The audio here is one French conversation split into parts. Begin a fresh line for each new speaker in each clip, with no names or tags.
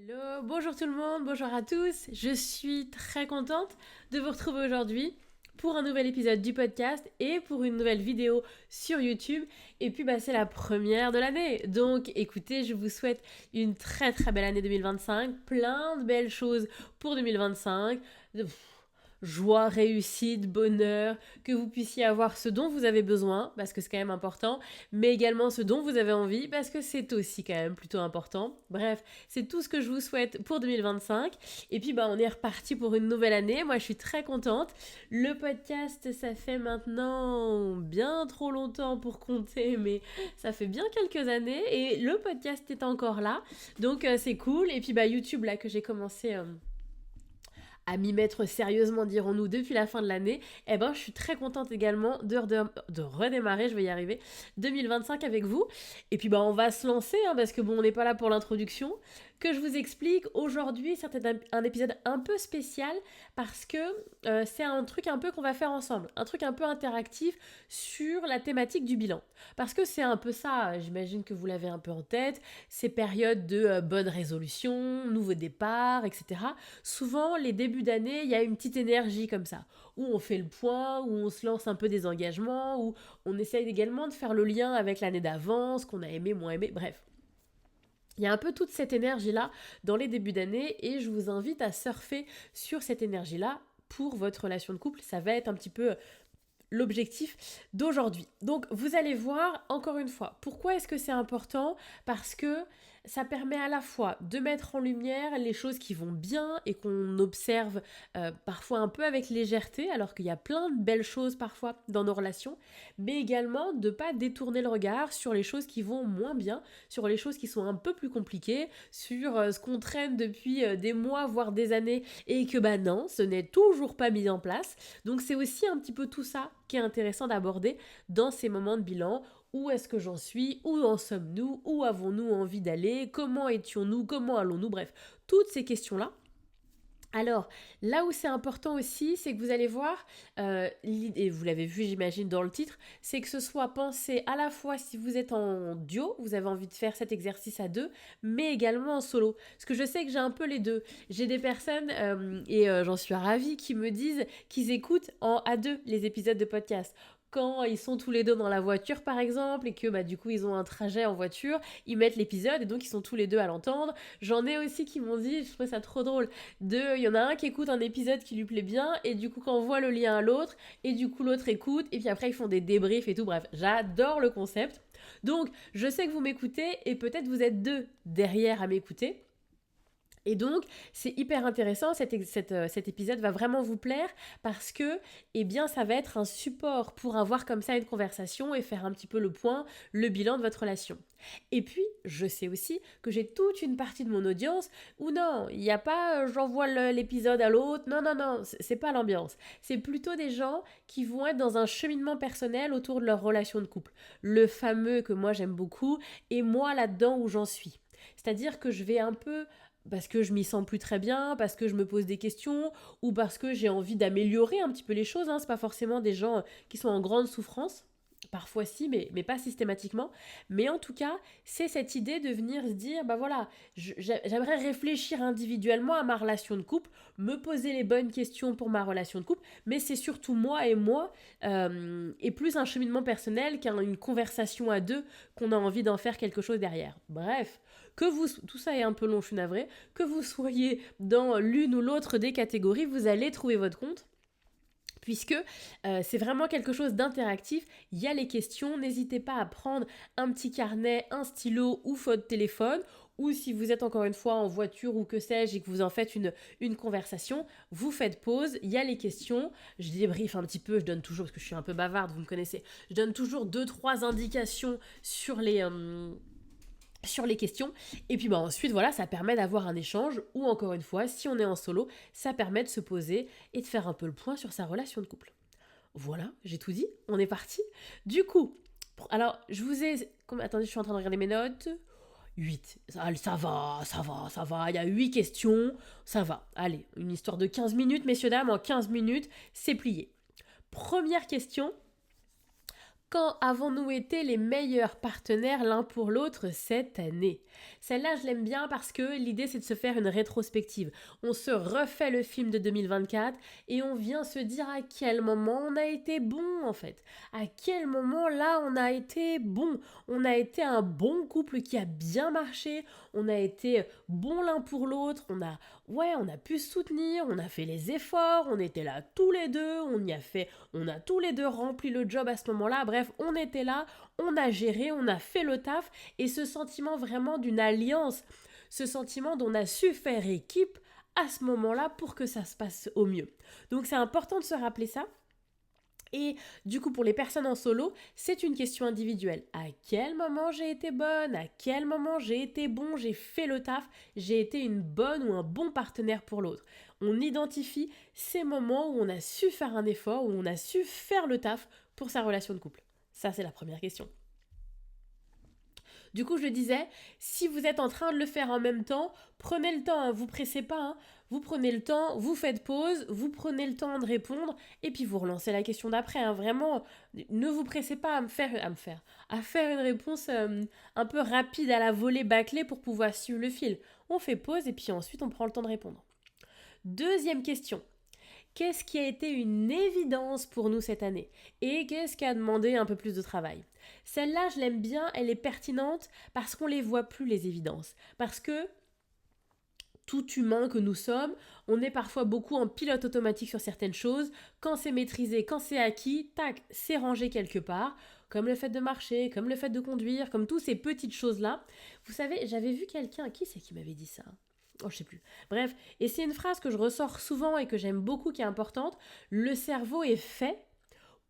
Hello, bonjour tout le monde, bonjour à tous. Je suis très contente de vous retrouver aujourd'hui pour un nouvel épisode du podcast et pour une nouvelle vidéo sur YouTube. Et puis c'est la première de l'année. Donc écoutez, je vous souhaite une très très belle année 2025, plein de belles choses pour 2025. Joie, réussite, bonheur, que vous puissiez avoir ce dont vous avez besoin, parce que c'est quand même important, mais également ce dont vous avez envie, parce que c'est aussi quand même plutôt important. Bref, c'est tout ce que je vous souhaite pour 2025. Et puis on est reparti pour une nouvelle année. Moi, je suis très contente. Le podcast, ça fait maintenant bien trop longtemps pour compter, mais ça fait bien quelques années et le podcast est encore là. Donc c'est cool. Et puis YouTube, là, que j'ai commencé à m'y mettre sérieusement, dirons-nous, depuis la fin de l'année, je suis très contente également de redémarrer, je vais y arriver, 2025 avec vous. Et puis on va se lancer, parce que on n'est pas là pour l'introduction. Que je vous explique, aujourd'hui, c'est un épisode un peu spécial parce que c'est un truc un peu qu'on va faire ensemble, un truc un peu interactif sur la thématique du bilan. Parce que c'est un peu ça, j'imagine que vous l'avez un peu en tête, ces périodes de bonnes résolutions, nouveaux départs, etc. Souvent, les débuts d'année, il y a une petite énergie comme ça, où on fait le point, où on se lance un peu des engagements, où on essaye également de faire le lien avec l'année d'avant, ce qu'on a aimé, moins aimé, bref. Il y a un peu toute cette énergie-là dans les débuts d'année et je vous invite à surfer sur cette énergie-là pour votre relation de couple. Ça va être un petit peu l'objectif d'aujourd'hui. Donc vous allez voir, encore une fois, pourquoi est-ce que c'est important? Parce que ça permet à la fois de mettre en lumière les choses qui vont bien et qu'on observe parfois un peu avec légèreté, alors qu'il y a plein de belles choses parfois dans nos relations, mais également de ne pas détourner le regard sur les choses qui vont moins bien, sur les choses qui sont un peu plus compliquées, sur ce qu'on traîne depuis des mois, voire des années, et que non, ce n'est toujours pas mis en place. Donc c'est aussi un petit peu tout ça qui est intéressant d'aborder dans ces moments de bilan. Où est-ce que j'en suis? Où en sommes-nous? Où avons-nous envie d'aller? Comment étions-nous? Comment allons-nous? Bref, toutes ces questions-là. Alors, là où c'est important aussi, c'est que vous allez voir, et vous l'avez vu j'imagine dans le titre, c'est que ce soit pensé à la fois si vous êtes en duo, vous avez envie de faire cet exercice à deux, mais également en solo. Parce que je sais que j'ai un peu les deux. J'ai des personnes, j'en suis ravie, qui me disent qu'ils écoutent à deux les épisodes de podcast. Quand ils sont tous les deux dans la voiture par exemple et que du coup ils ont un trajet en voiture, ils mettent l'épisode et donc ils sont tous les deux à l'entendre. J'en ai aussi qui m'ont dit, je trouvais ça trop drôle, il y en a un qui écoute un épisode qui lui plaît bien et du coup quand on voit le lien à l'autre et du coup l'autre écoute et puis après ils font des débriefs et tout. Bref, j'adore le concept. Donc je sais que vous m'écoutez et peut-être vous êtes deux derrière à m'écouter. Et donc, c'est hyper intéressant, cet épisode va vraiment vous plaire parce que, ça va être un support pour avoir comme ça une conversation et faire un petit peu le point, le bilan de votre relation. Et puis, je sais aussi que j'ai toute une partie de mon audience où non, il n'y a pas j'envoie l'épisode à l'autre, non, c'est pas l'ambiance. C'est plutôt des gens qui vont être dans un cheminement personnel autour de leur relation de couple. Le fameux que moi j'aime beaucoup et moi là-dedans où j'en suis. C'est-à-dire que je vais un peu parce que je m'y sens plus très bien, parce que je me pose des questions, ou parce que j'ai envie d'améliorer un petit peu les choses. C'est pas forcément des gens qui sont en grande souffrance. Parfois si, mais pas systématiquement. Mais en tout cas, c'est cette idée de venir se dire, voilà, j'aimerais réfléchir individuellement à ma relation de couple, me poser les bonnes questions pour ma relation de couple, mais c'est surtout moi, et plus un cheminement personnel qu'une conversation à deux qu'on a envie d'en faire quelque chose derrière. Bref, tout ça est un peu long, je suis navrée, que vous soyez dans l'une ou l'autre des catégories, vous allez trouver votre compte. Puisque c'est vraiment quelque chose d'interactif, il y a les questions, n'hésitez pas à prendre un petit carnet, un stylo ou votre téléphone, ou si vous êtes encore une fois en voiture ou que sais-je et que vous en faites une conversation, vous faites pause, il y a les questions, je débriefe un petit peu, je donne toujours, parce que je suis un peu bavarde, vous me connaissez, je donne toujours 2-3 indications sur les questions, et puis ensuite voilà, ça permet d'avoir un échange, ou encore une fois, si on est en solo, ça permet de se poser et de faire un peu le point sur sa relation de couple. Voilà, j'ai tout dit, on est parti. Du coup, alors je vous ai... Attendez, je suis en train de regarder mes notes. 8, ça va, il y a 8 questions, ça va. Allez, une histoire de 15 minutes, messieurs, dames, en 15 minutes, c'est plié. Première question, Quand avons-nous été les meilleurs partenaires l'un pour l'autre cette année? Celle-là, je l'aime bien parce que l'idée, c'est de se faire une rétrospective. On se refait le film de 2024 et on vient se dire à quel moment on a été bon, en fait. À quel moment, là, on a été bon. On a été un bon couple qui a bien marché. On a été bon l'un pour l'autre. On a pu se soutenir. On a fait les efforts. On était là tous les deux. On a tous les deux rempli le job à ce moment-là. Bref, on était là, on a géré, on a fait le taf. Et ce sentiment vraiment d'une alliance, ce sentiment d'on a su faire équipe à ce moment-là pour que ça se passe au mieux. Donc c'est important de se rappeler ça. Et du coup, pour les personnes en solo, c'est une question individuelle. À quel moment j'ai été bonne? À quel moment j'ai été bon? J'ai fait le taf? J'ai été une bonne ou un bon partenaire pour l'autre? On identifie ces moments où on a su faire un effort, où on a su faire le taf pour sa relation de couple. Ça, c'est la première question. Du coup, je disais, si vous êtes en train de le faire en même temps, prenez le temps, hein, vous pressez pas, hein, vous prenez le temps, vous faites pause, vous prenez le temps de répondre, et puis vous relancez la question d'après. Hein, vraiment, ne vous pressez pas à faire une réponse un peu rapide à la volée bâclée pour pouvoir suivre le fil. On fait pause et puis ensuite on prend le temps de répondre. Deuxième question. Qu'est-ce qui a été une évidence pour nous cette année? Et qu'est-ce qui a demandé un peu plus de travail? Celle-là, je l'aime bien, elle est pertinente parce qu'on ne les voit plus, les évidences. Parce que tout humain que nous sommes, on est parfois beaucoup en pilote automatique sur certaines choses. Quand c'est maîtrisé, quand c'est acquis, tac, c'est rangé quelque part. Comme le fait de marcher, comme le fait de conduire, comme toutes ces petites choses-là. Vous savez, j'avais vu quelqu'un, qui c'est qui m'avait dit ça? Oh, je sais plus. Bref, et c'est une phrase que je ressors souvent et que j'aime beaucoup, qui est importante. Le cerveau est fait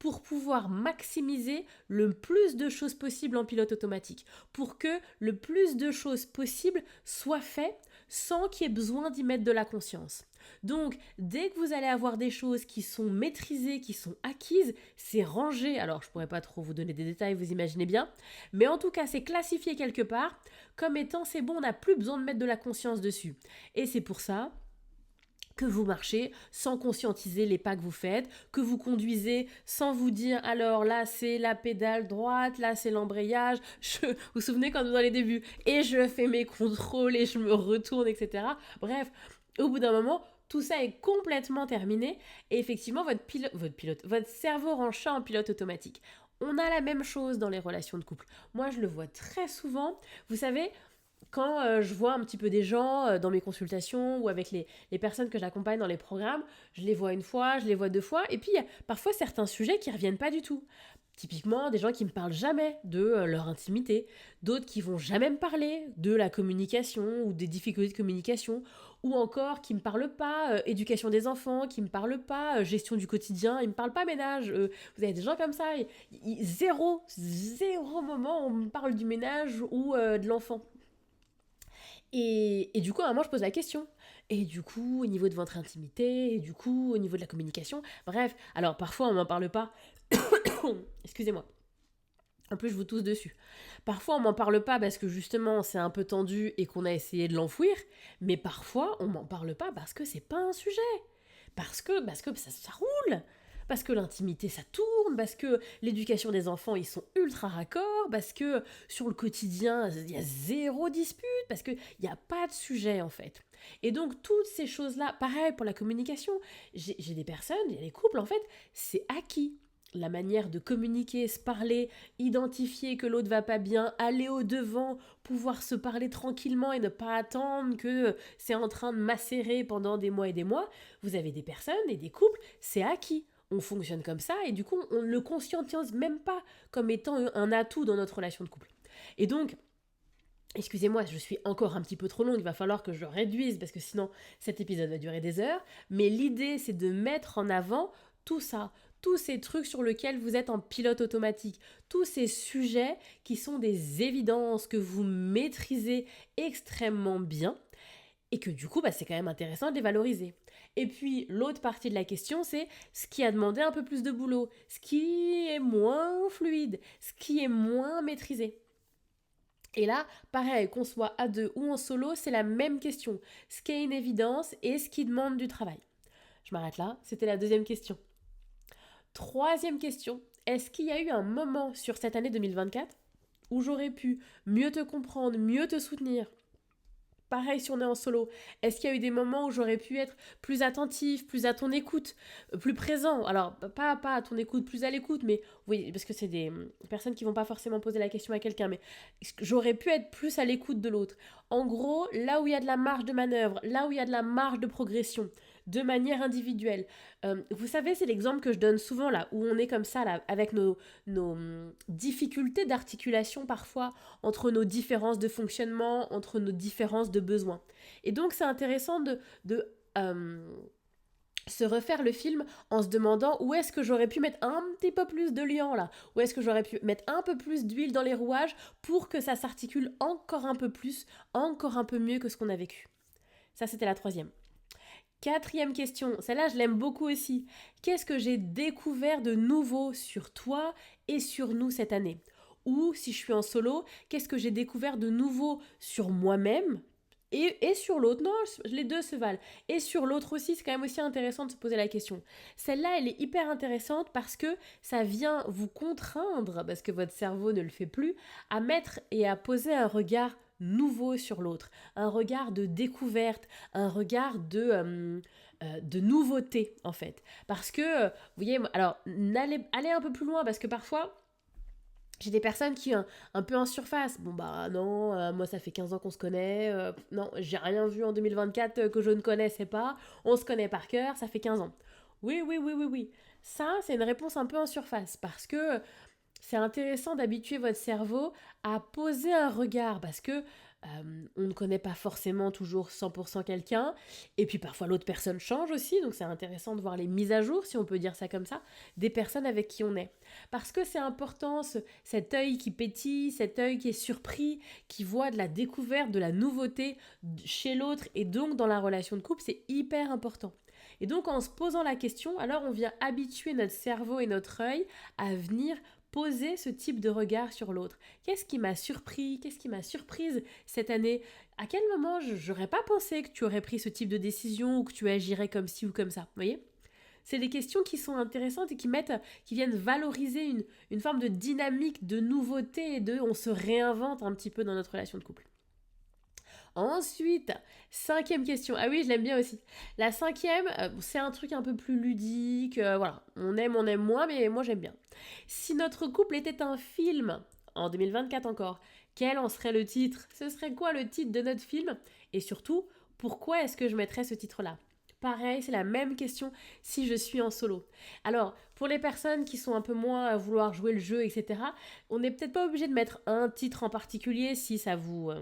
pour pouvoir maximiser le plus de choses possibles en pilote automatique, pour que le plus de choses possibles soient faites sans qu'il y ait besoin d'y mettre de la conscience. Donc, dès que vous allez avoir des choses qui sont maîtrisées, qui sont acquises, c'est rangé. Alors, je pourrais pas trop vous donner des détails, vous imaginez bien, mais en tout cas, c'est classifié quelque part comme étant c'est bon, on n'a plus besoin de mettre de la conscience dessus. Et c'est pour ça que vous marchez sans conscientiser les pas que vous faites, que vous conduisez sans vous dire alors là c'est la pédale droite, là c'est l'embrayage, vous vous souvenez quand dans les débuts, et je fais mes contrôles et je me retourne, etc. Bref, au bout d'un moment, tout ça est complètement terminé et effectivement votre cerveau range en pilote automatique. On a la même chose dans les relations de couple. Moi je le vois très souvent, vous savez, quand je vois un petit peu des gens dans mes consultations ou avec les personnes que j'accompagne dans les programmes, je les vois une fois, je les vois deux fois, et puis il y a parfois certains sujets qui reviennent pas du tout. Typiquement, des gens qui me parlent jamais de leur intimité, d'autres qui vont jamais me parler de la communication ou des difficultés de communication, ou encore qui me parlent pas éducation des enfants, qui me parlent pas gestion du quotidien, ils me parlent pas ménage. Vous avez des gens comme ça, zéro moment on me parle du ménage ou de l'enfant. Et du coup, à un moment, je pose la question. Et du coup, au niveau de votre intimité, et du coup, au niveau de la communication, bref. Alors, parfois, on m'en parle pas. Excusez-moi. En plus, je vous tousse dessus. Parfois, on m'en parle pas parce que justement, c'est un peu tendu et qu'on a essayé de l'enfouir. Mais parfois, on m'en parle pas parce que c'est pas un sujet. Parce que ça roule. Parce que l'intimité, ça tourne, parce que l'éducation des enfants, ils sont ultra raccords, parce que sur le quotidien, il y a zéro dispute, parce qu'il n'y a pas de sujet en fait. Et donc, toutes ces choses-là, pareil pour la communication, j'ai des personnes, il y a des couples, en fait, c'est acquis. La manière de communiquer, se parler, identifier que l'autre va pas bien, aller au devant, pouvoir se parler tranquillement et ne pas attendre que c'est en train de macérer pendant des mois et des mois. Vous avez des personnes et des couples, c'est acquis. On fonctionne comme ça et du coup on ne le conscientise même pas comme étant un atout dans notre relation de couple. Et donc, excusez-moi, je suis encore un petit peu trop longue, il va falloir que je réduise parce que sinon cet épisode va durer des heures, mais l'idée c'est de mettre en avant tout ça, tous ces trucs sur lesquels vous êtes en pilote automatique, tous ces sujets qui sont des évidences que vous maîtrisez extrêmement bien et que du coup, c'est quand même intéressant de les valoriser. Et puis, l'autre partie de la question, c'est ce qui a demandé un peu plus de boulot, ce qui est moins fluide, ce qui est moins maîtrisé. Et là, pareil, qu'on soit à deux ou en solo, c'est la même question. Ce qui est une évidence et ce qui demande du travail. Je m'arrête là, c'était la deuxième question. Troisième question, est-ce qu'il y a eu un moment sur cette année 2024 où j'aurais pu mieux te comprendre, mieux te soutenir? Pareil si on est en solo. Est-ce qu'il y a eu des moments où j'aurais pu être plus attentif, plus à ton écoute, plus présent? Alors, pas à ton écoute, plus à l'écoute, mais oui, parce que c'est des personnes qui vont pas forcément poser la question à quelqu'un, mais j'aurais pu être plus à l'écoute de l'autre. En gros, là où il y a de la marge de manœuvre, là où il y a de la marge de progression, de manière individuelle. Vous savez, c'est l'exemple que je donne souvent là, où on est comme ça, là, avec nos difficultés d'articulation parfois, entre nos différences de fonctionnement, entre nos différences de besoins. Et donc c'est intéressant de se refaire le film en se demandant où est-ce que j'aurais pu mettre un petit peu plus de liant là, où est-ce que j'aurais pu mettre un peu plus d'huile dans les rouages pour que ça s'articule encore un peu plus, encore un peu mieux que ce qu'on a vécu. Ça c'était la troisième. Quatrième question, celle-là je l'aime beaucoup aussi. Qu'est-ce que j'ai découvert de nouveau sur toi et sur nous cette année? Ou si je suis en solo, qu'est-ce que j'ai découvert de nouveau sur moi-même et sur l'autre? Non, les deux se valent. Et sur l'autre aussi, c'est quand même aussi intéressant de se poser la question. Celle-là, elle est hyper intéressante parce que ça vient vous contraindre, parce que votre cerveau ne le fait plus, à mettre et à poser un regard nouveau sur l'autre, un regard de découverte, un regard de nouveauté en fait. Parce que, vous voyez, alors allez un peu plus loin parce que parfois, j'ai des personnes qui un peu en surface. Bon bah non, moi ça fait 15 ans qu'on se connaît. Non, j'ai rien vu en 2024 que je ne connaissais pas. On se connaît par cœur, ça fait 15 ans. Oui, oui, oui, oui, oui. Ça, c'est une réponse un peu en surface parce que c'est intéressant d'habituer votre cerveau à poser un regard parce que on ne connaît pas forcément toujours 100% quelqu'un et puis parfois l'autre personne change aussi, donc c'est intéressant de voir les mises à jour, si on peut dire ça comme ça, des personnes avec qui on est. Parce que c'est important cet œil qui pétille, cet œil qui est surpris, qui voit de la découverte, de la nouveauté chez l'autre et donc dans la relation de couple, c'est hyper important. Et donc en se posant la question, alors on vient habituer notre cerveau et notre œil à venir poser ce type de regard sur l'autre. Qu'est-ce qui m'a surpris? Qu'est-ce qui m'a surprise cette année? À quel moment j'aurais pas pensé que tu aurais pris ce type de décision ou que tu agirais comme ci ou comme ça? Vous voyez? C'est des questions qui sont intéressantes et qui viennent valoriser une forme de dynamique, de nouveauté et on se réinvente un petit peu dans notre relation de couple. Ensuite, cinquième question. Ah oui, je l'aime bien aussi. La cinquième, c'est un truc un peu plus ludique. Voilà, on aime moins, mais moi j'aime bien. Si notre couple était un film, en 2024 encore, quel en serait le titre? Ce serait quoi le titre de notre film? Et surtout, pourquoi est-ce que je mettrais ce titre-là? Pareil, c'est la même question si je suis en solo. Alors, pour les personnes qui sont un peu moins à vouloir jouer le jeu, etc., on n'est peut-être pas obligé de mettre un titre en particulier si ça vous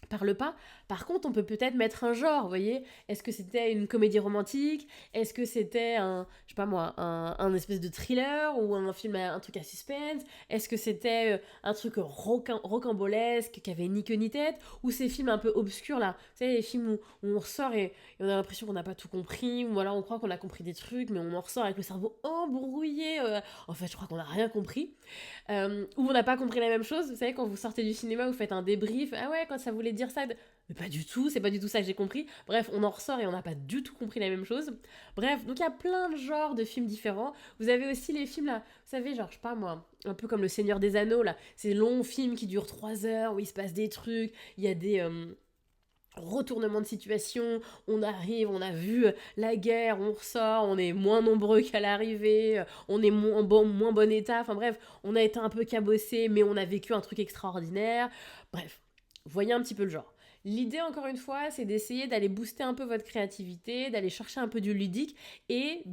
parle pas. Par contre, on peut peut-être mettre un genre, vous voyez. Est-ce que c'était une comédie romantique? Est-ce que c'était je sais pas moi, un espèce de thriller ou un film, un truc à suspense? Est-ce que c'était un truc rocambolesque qui avait ni queue ni tête? Ou ces films un peu obscurs là, vous savez, les films où on ressort et on a l'impression qu'on n'a pas tout compris, ou alors on croit qu'on a compris des trucs, mais on en ressort avec le cerveau embrouillé. En fait, je crois qu'on n'a rien compris. Ou on n'a pas compris la même chose. Vous savez, quand vous sortez du cinéma, vous faites un débrief. Ah ouais, quand ça voulait dire ça. Mais pas du tout, c'est pas du tout ça que j'ai compris. Bref, on en ressort et on n'a pas du tout compris la même chose. Bref, donc il y a plein de genres de films différents. Vous avez aussi les films là, vous savez, genre, je sais pas moi, un peu comme Le Seigneur des Anneaux là. Ces longs films qui durent 3 heures où il se passe des trucs. Il y a des retournement de situation, on arrive, on a vu la guerre, on ressort, on est moins nombreux qu'à l'arrivée, on est moins bon état, enfin bref, on a été un peu cabossé, mais on a vécu un truc extraordinaire. Bref, voyez un petit peu le genre. L'idée, encore une fois, c'est d'essayer d'aller booster un peu votre créativité, d'aller chercher un peu du ludique et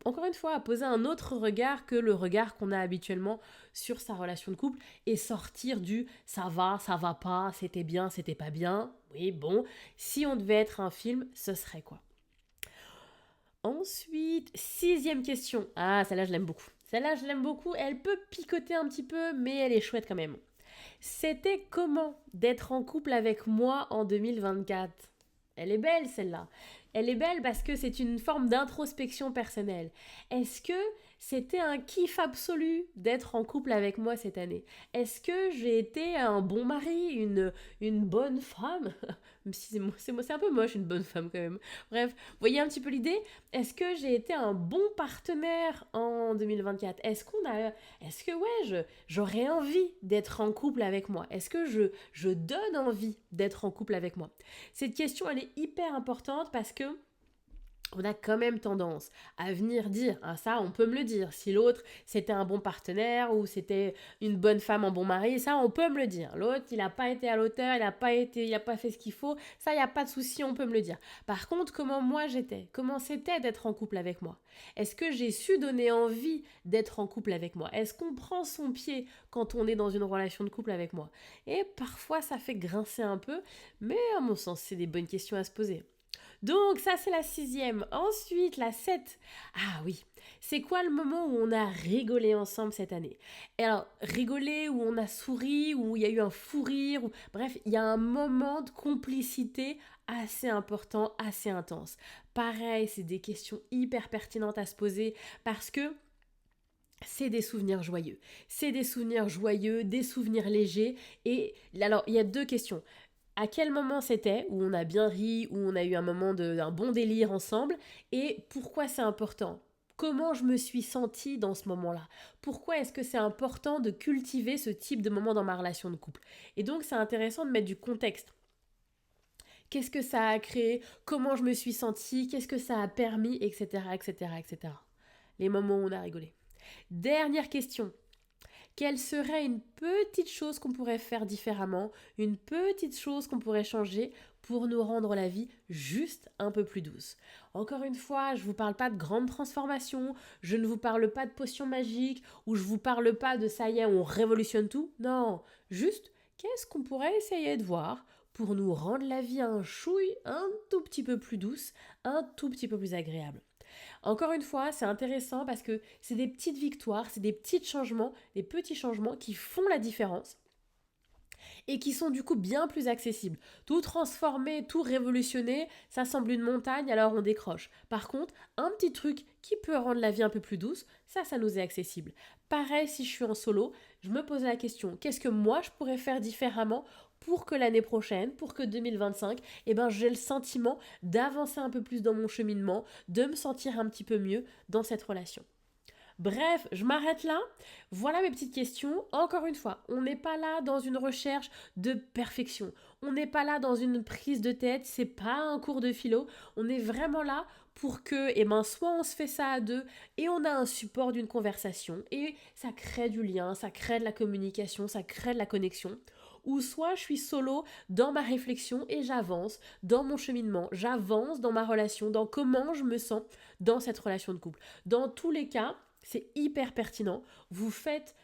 encore une fois, poser un autre regard que le regard qu'on a habituellement sur sa relation de couple et sortir du ça va pas, c'était bien, c'était pas bien. Oui, bon, si on devait être un film, ce serait quoi? Ensuite, sixième question. Ah, celle-là, je l'aime beaucoup. Celle-là, je l'aime beaucoup. Elle peut picoter un petit peu, mais elle est chouette quand même. C'était comment d'être en couple avec moi en 2024? Elle est belle celle-là. Elle est belle parce que c'est une forme d'introspection personnelle. Est-ce que c'était un kiff absolu d'être en couple avec moi cette année? Est-ce que j'ai été un bon mari, une bonne femme? Même si c'est un peu moche une bonne femme quand même. Bref, vous voyez un petit peu l'idée? Est-ce que j'ai été un bon partenaire en 2024? Est-ce que ouais, j'aurais envie d'être en couple avec moi? Est-ce que je donne envie d'être en couple avec moi? Cette question, elle est hyper importante parce que on a quand même tendance à venir dire, ah ça on peut me le dire, si l'autre c'était un bon partenaire ou c'était une bonne femme, un bon mari, ça on peut me le dire. L'autre il n'a pas été à l'auteur, il n'a pas fait ce qu'il faut, ça il n'y a pas de souci, on peut me le dire. Par contre, comment moi j'étais? Comment c'était d'être en couple avec moi? Est-ce que j'ai su donner envie d'être en couple avec moi? Est-ce qu'on prend son pied quand on est dans une relation de couple avec moi? Et parfois ça fait grincer un peu, mais à mon sens c'est des bonnes questions à se poser. Donc ça c'est la 6e. Ensuite la 7. Ah oui, c'est quoi le moment où on a rigolé ensemble cette année? Et alors rigolé, où on a souri, où il y a eu un fou rire, bref, il y a un moment de complicité assez important, assez intense. Pareil, c'est des questions hyper pertinentes à se poser parce que c'est des souvenirs joyeux. C'est des souvenirs joyeux, des souvenirs légers. Et alors, il y a 2 questions. À quel moment c'était où on a bien ri, où on a eu un moment d'un bon délire ensemble, et pourquoi c'est important? Comment je me suis sentie dans ce moment-là? Pourquoi est-ce que c'est important de cultiver ce type de moment dans ma relation de couple? Et donc c'est intéressant de mettre du contexte. Qu'est-ce que ça a créé? Comment je me suis sentie? Qu'est-ce que ça a permis? Etc. etc. etc. Les moments où on a rigolé. Dernière question. Quelle serait une petite chose qu'on pourrait faire différemment, une petite chose qu'on pourrait changer pour nous rendre la vie juste un peu plus douce? Encore une fois, je ne vous parle pas de grandes transformations, je ne vous parle pas de potions magiques, ou je ne vous parle pas de ça y est, on révolutionne tout. Non, juste qu'est-ce qu'on pourrait essayer de voir pour nous rendre la vie un chouille un tout petit peu plus douce, un tout petit peu plus agréable. Encore une fois, c'est intéressant parce que c'est des petites victoires, c'est des petits changements qui font la différence et qui sont du coup bien plus accessibles. Tout transformer, tout révolutionner, ça semble une montagne, alors on décroche. Par contre, un petit truc qui peut rendre la vie un peu plus douce, ça nous est accessible. Pareil, si je suis en solo, je me pose la question, qu'est-ce que moi je pourrais faire différemment pour que l'année prochaine, pour que 2025, j'ai le sentiment d'avancer un peu plus dans mon cheminement, de me sentir un petit peu mieux dans cette relation. Bref, je m'arrête là. Voilà mes petites questions. Encore une fois, on n'est pas là dans une recherche de perfection. On n'est pas là dans une prise de tête. C'est pas un cours de philo. On est vraiment là pour que, soit on se fait ça à deux et on a un support d'une conversation et ça crée du lien, ça crée de la communication, ça crée de la connexion. Ou soit je suis solo dans ma réflexion et j'avance dans mon cheminement, j'avance dans ma relation, dans comment je me sens dans cette relation de couple. Dans tous les cas, c'est hyper pertinent. Vous faites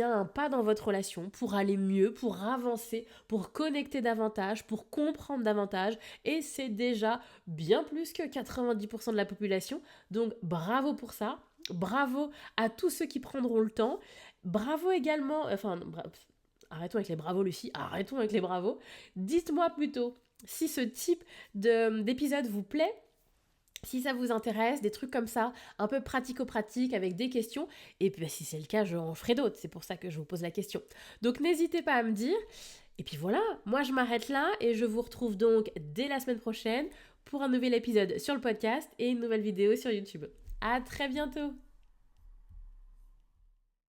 un pas dans votre relation pour aller mieux, pour avancer, pour connecter davantage, pour comprendre davantage. Et c'est déjà bien plus que 90% de la population. Donc bravo pour ça. Bravo à tous ceux qui prendront le temps. Bravo également... arrêtons avec les bravos, Lucie. Arrêtons avec les bravos. Dites-moi plutôt si ce type d'épisode vous plaît. Si ça vous intéresse, des trucs comme ça, un peu pratico-pratique avec des questions, et puis si c'est le cas, je en ferai d'autres, c'est pour ça que je vous pose la question. Donc n'hésitez pas à me dire, et puis voilà, moi je m'arrête là, et je vous retrouve donc dès la semaine prochaine pour un nouvel épisode sur le podcast et une nouvelle vidéo sur YouTube. À très bientôt!